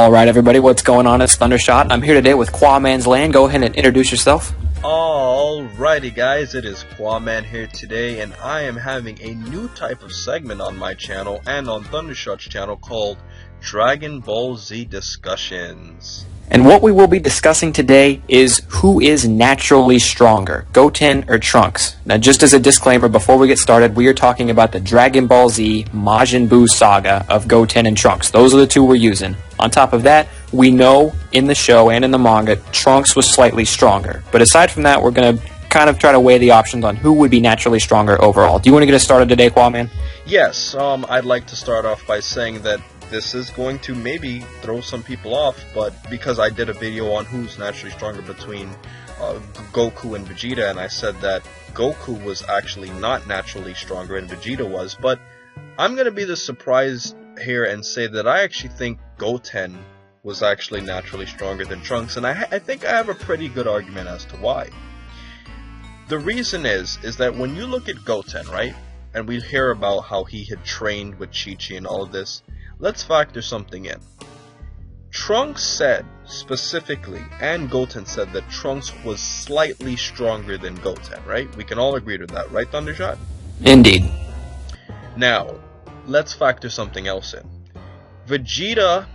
Alright everybody, what's going on? It's Thundershot. I'm here today with Qaaman's Land. Go ahead and introduce yourself. Alrighty guys, it is Qaaman here today, and I am having a new type of segment on my channel and on Thundershot's channel called Dragon Ball Z Discussions. And what we will be discussing today is who is naturally stronger, Goten or Trunks. Now just as a disclaimer before we get started, we are talking about the Dragon Ball Z Majin Buu saga of Goten and Trunks. Those are the two we're using. On top of that, we know in the show and in the manga, Trunks was slightly stronger. But aside from that, we're going to kind of try to weigh the options on who would be naturally stronger overall. Do you want to get us started today, Qaaman? Yes, I'd like to start off by saying that this is going to maybe throw some people off, but because I did a video on who's naturally stronger between Goku and Vegeta, and I said that Goku was actually not naturally stronger and Vegeta was, but I'm going to be the surprise here and say that I actually think Goten was actually naturally stronger than Trunks, and I think I have a pretty good argument as to why. The reason is that when you look at Goten, right, and we hear about how he had trained with Chi-Chi and all of this, let's factor something in. Trunks said specifically, and Goten said, that Trunks was slightly stronger than Goten, right? We can all agree to that, right, Thundershot? Indeed. Now, let's factor something else in. Vegeta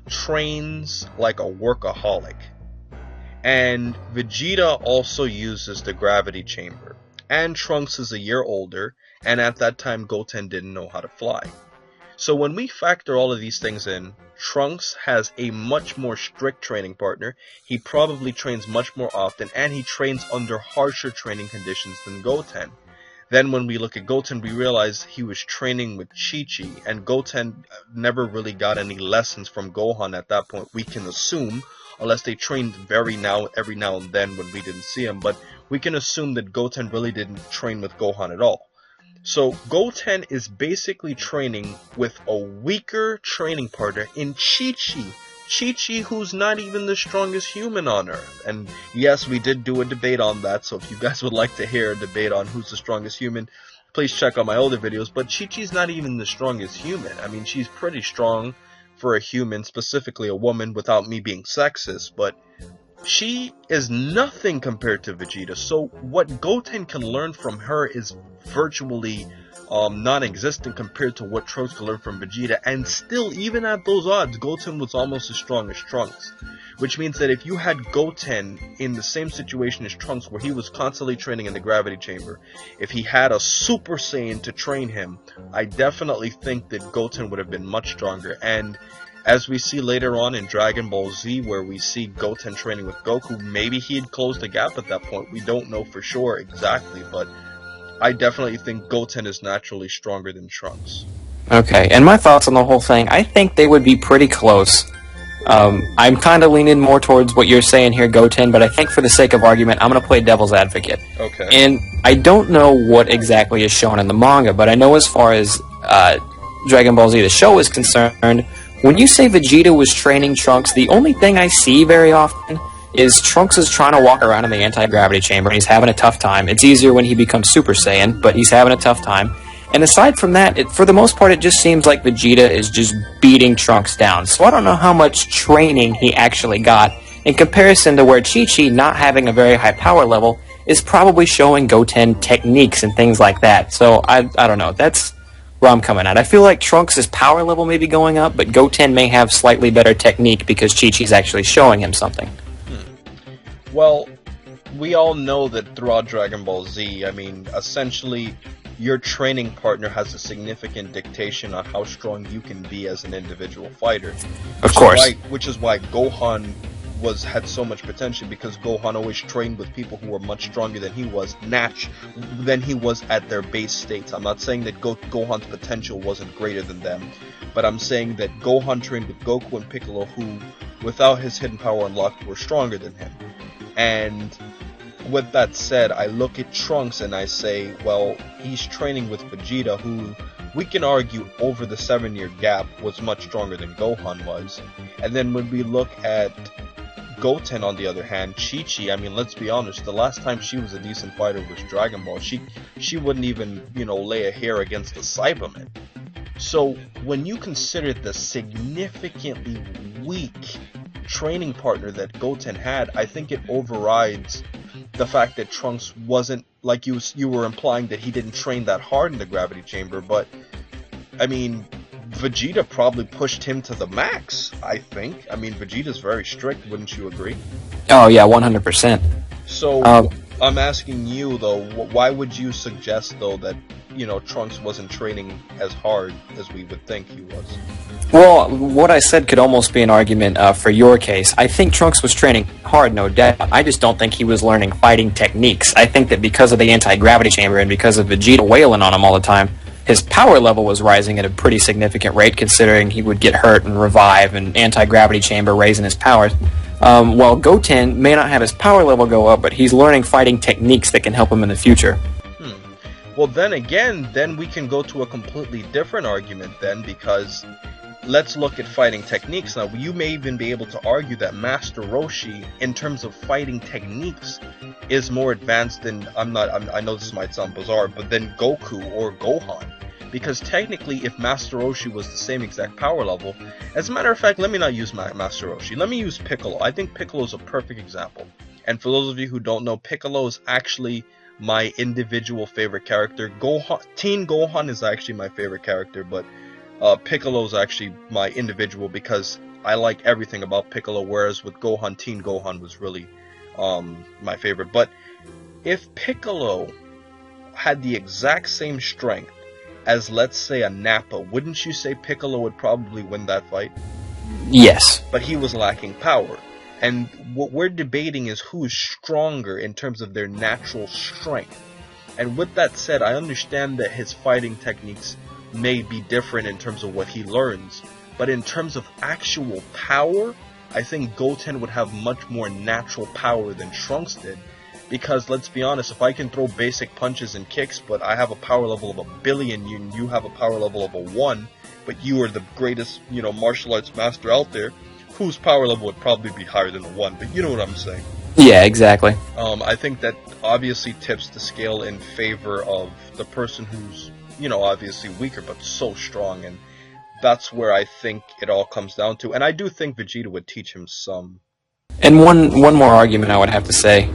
trains like a workaholic, and Vegeta also uses the gravity chamber, and Trunks is a year older, and at that time Goten didn't know how to fly. So when we factor all of these things in, Trunks has a much more strict training partner, he probably trains much more often, and he trains under harsher training conditions than Goten. Then when we look at Goten, we realize he was training with Chi-Chi, and Goten never really got any lessons from Gohan at that point, we can assume, unless they trained every now and then when we didn't see him, but we can assume that Goten really didn't train with Gohan at all. So Goten is basically training with a weaker training partner in Chi-Chi. Chi-Chi, who's not even the strongest human on Earth. And yes, we did do a debate on that, so if you guys would like to hear a debate on who's the strongest human, please check out my older videos. But Chi-Chi's not even the strongest human. I mean, she's pretty strong for a human, specifically a woman, without me being sexist, but she is nothing compared to Vegeta. So what Goten can learn from her is virtually non-existent compared to what Trunks can learn from Vegeta, and still, even at those odds, Goten was almost as strong as Trunks. Which means that if you had Goten in the same situation as Trunks, where he was constantly training in the gravity chamber, if he had a Super Saiyan to train him, I definitely think that Goten would have been much stronger. And as we see later on in Dragon Ball Z, where we see Goten training with Goku, maybe he had closed the gap at that point. We don't know for sure exactly, but I definitely think Goten is naturally stronger than Trunks. Okay, and my thoughts on the whole thing, I think they would be pretty close. I'm kind of leaning more towards what you're saying here, Goten, but I think for the sake of argument, I'm going to play devil's advocate. Okay. And I don't know what exactly is shown in the manga, but I know as far as Dragon Ball Z, the show, is concerned, when you say Vegeta was training Trunks, the only thing I see very often is Trunks is trying to walk around in the anti-gravity chamber, and he's having a tough time. It's easier when he becomes Super Saiyan, but he's having a tough time. And aside from that, for the most part, it just seems like Vegeta is just beating Trunks down. So I don't know how much training he actually got in comparison to where Chi-Chi, not having a very high power level, is probably showing Goten techniques and things like that. So I don't know. That's where I'm coming at. I feel like Trunks' power level may be going up, but Goten may have slightly better technique because Chi-Chi's actually showing him something. Well, we all know that throughout Dragon Ball Z, I mean, essentially, your training partner has a significant dictation on how strong you can be as an individual fighter. Of course. Which is why Gohan had so much potential, because Gohan always trained with people who were much stronger than he was, at their base states. I'm not saying that Gohan's potential wasn't greater than them, but I'm saying that Gohan trained with Goku and Piccolo, who, without his hidden power unlocked, were stronger than him. And with that said, I look at Trunks and I say, well, he's training with Vegeta, who we can argue over the 7-year gap was much stronger than Gohan was. And then when we look at Goten, on the other hand, Chi-Chi, I mean, let's be honest, the last time she was a decent fighter was Dragon Ball. She wouldn't even, lay a hair against the Cybermen. So when you consider the significantly weak training partner that Goten had, I think it overrides the fact that Trunks wasn't, like you were implying, that he didn't train that hard in the gravity chamber. But I mean, Vegeta probably pushed him to the max, I think. I mean, Vegeta's very strict, wouldn't you agree? Oh yeah, 100%. So I'm asking you though, why would you suggest though that, you know, Trunks wasn't training as hard as we would think he was? Well, what I said could almost be an argument for your case. I think Trunks was training hard, no doubt. I just don't think he was learning fighting techniques. I think that because of the anti-gravity chamber and because of Vegeta wailing on him all the time, his power level was rising at a pretty significant rate, considering he would get hurt and revive, and anti-gravity chamber raising his powers. While Goten may not have his power level go up, but he's learning fighting techniques that can help him in the future. Well, then again, then we can go to a completely different argument then, because let's look at fighting techniques. Now, you may even be able to argue that Master Roshi, in terms of fighting techniques, is more advanced than, I know this might sound bizarre, but than Goku or Gohan. Because technically, if Master Roshi was the same exact power level, as a matter of fact, let me not use Master Roshi, let me use Piccolo. I think Piccolo is a perfect example. And for those of you who don't know, Piccolo is actually my individual favorite character. Tien Gohan is actually my favorite character, but Piccolo is actually my individual because I like everything about Piccolo, whereas with Gohan, Tien Gohan was really my favorite. But if Piccolo had the exact same strength as, let's say, a Nappa, wouldn't you say Piccolo would probably win that fight? Yes. But he was lacking power. And what we're debating is who is stronger in terms of their natural strength. And with that said, I understand that his fighting techniques may be different in terms of what he learns. But in terms of actual power, I think Goten would have much more natural power than Trunks did. Because let's be honest, if I can throw basic punches and kicks, but I have a power level of 1 billion, and you have a power level of a 1, but you are the greatest, martial arts master out there, whose power level would probably be higher than a 1, but you know what I'm saying. Yeah, exactly. I think that obviously tips the scale in favor of the person who's, obviously weaker, but so strong, and that's where I think it all comes down to. And I do think Vegeta would teach him some. And one more argument I would have to say,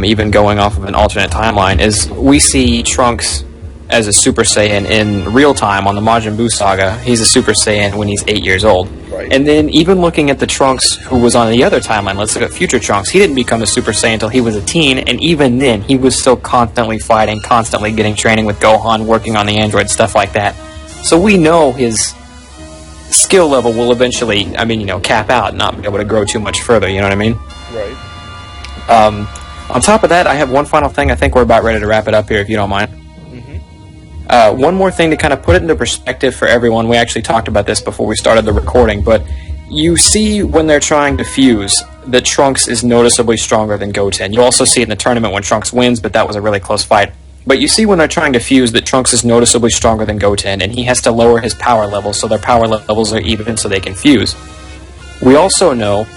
even going off of an alternate timeline, is we see Trunks as a Super Saiyan in real time on the Majin Buu saga. He's a Super Saiyan when he's 8 years old. Right. And then even looking at the Trunks who was on the other timeline, let's look at Future Trunks, he didn't become a Super Saiyan until he was a teen, and even then he was still constantly fighting, constantly getting training with Gohan, working on the android, stuff like that. So we know his skill level will eventually, cap out and not be able to grow too much further, you know what I mean? Right. On top of that, I have one final thing. I think we're about ready to wrap it up here, if you don't mind. One more thing to kind of put it into perspective for everyone. We actually talked about this before we started the recording, but you see when they're trying to fuse that Trunks is noticeably stronger than Goten. You also see it in the tournament when Trunks wins, but that was a really close fight. But you see when they're trying to fuse that Trunks is noticeably stronger than Goten, and he has to lower his power level so their power levels are even so they can fuse. We also know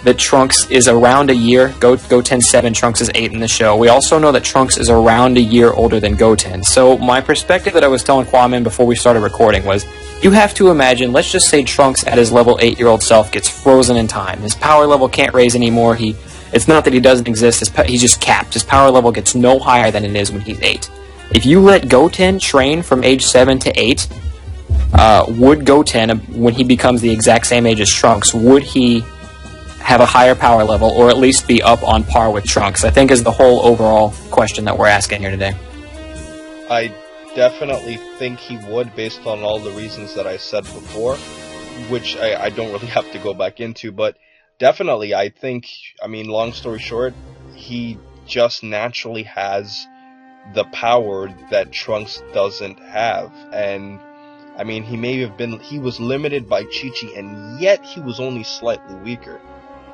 that Trunks is around a year. Goten's 7, Trunks is 8 in the show. We also know that Trunks is around a year older than Goten. So my perspective that I was telling Qaaman before we started recording was, you have to imagine, let's just say Trunks at his level 8-year-old self gets frozen in time. His power level can't raise anymore. It's not that he doesn't exist, he's just capped. His power level gets no higher than it is when he's 8. If you let Goten train from age 7 to 8, would Goten, when he becomes the exact same age as Trunks, would he have a higher power level, or at least be up on par with Trunks? I think is the whole overall question that we're asking here today. I definitely think he would, based on all the reasons that I said before, which I don't really have to go back into, but definitely I think, long story short, he just naturally has the power that Trunks doesn't have. And he was limited by Chi-Chi, and yet he was only slightly weaker.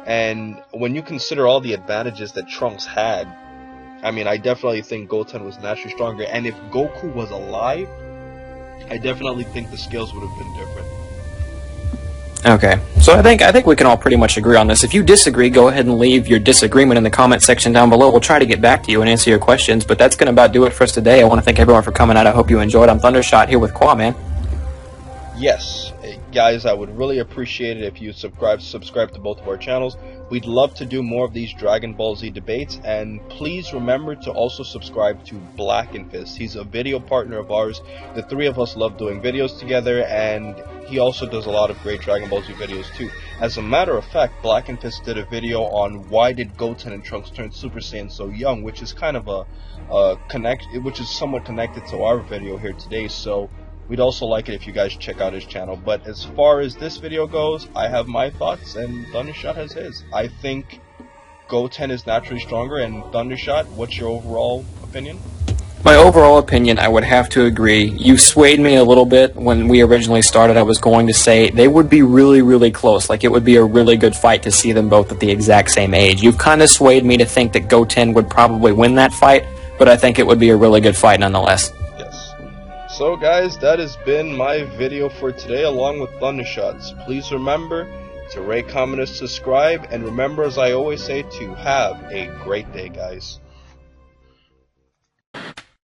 And when you consider all the advantages that Trunks had, I definitely think Goten was naturally stronger. And if Goku was alive, I definitely think the scales would have been different. Okay, so I think we can all pretty much agree on this. If you disagree, go ahead and leave your disagreement in the comment section down below. We'll try to get back to you and answer your questions, but that's going to about do it for us today. I want to thank everyone for coming out. I hope you enjoyed. I'm Thundershot here with Qaaman. Yes, guys, I would really appreciate it if you subscribe to both of our channels. We'd love to do more of these Dragon Ball Z debates, and please remember to also subscribe to Blackenfist. He's a video partner of ours. The three of us love doing videos together, and he also does a lot of great Dragon Ball Z videos too. As a matter of fact, Blackenfist did a video on why did Goten and Trunks turn Super Saiyan so young, which is kind of which is somewhat connected to our video here today. So we'd also like it if you guys check out his channel. But as far as this video goes, I have my thoughts and Thundershot has his. I think Goten is naturally stronger, and Thundershot, what's your overall opinion? My overall opinion, I would have to agree. You swayed me a little bit when we originally started. I was going to say they would be really, really close. Like, it would be a really good fight to see them both at the exact same age. You've kind of swayed me to think that Goten would probably win that fight, but I think it would be a really good fight nonetheless. So guys, that has been my video for today along with Thundershots. Please remember to rate, comment, and subscribe, and remember, as I always say, to have a great day, guys.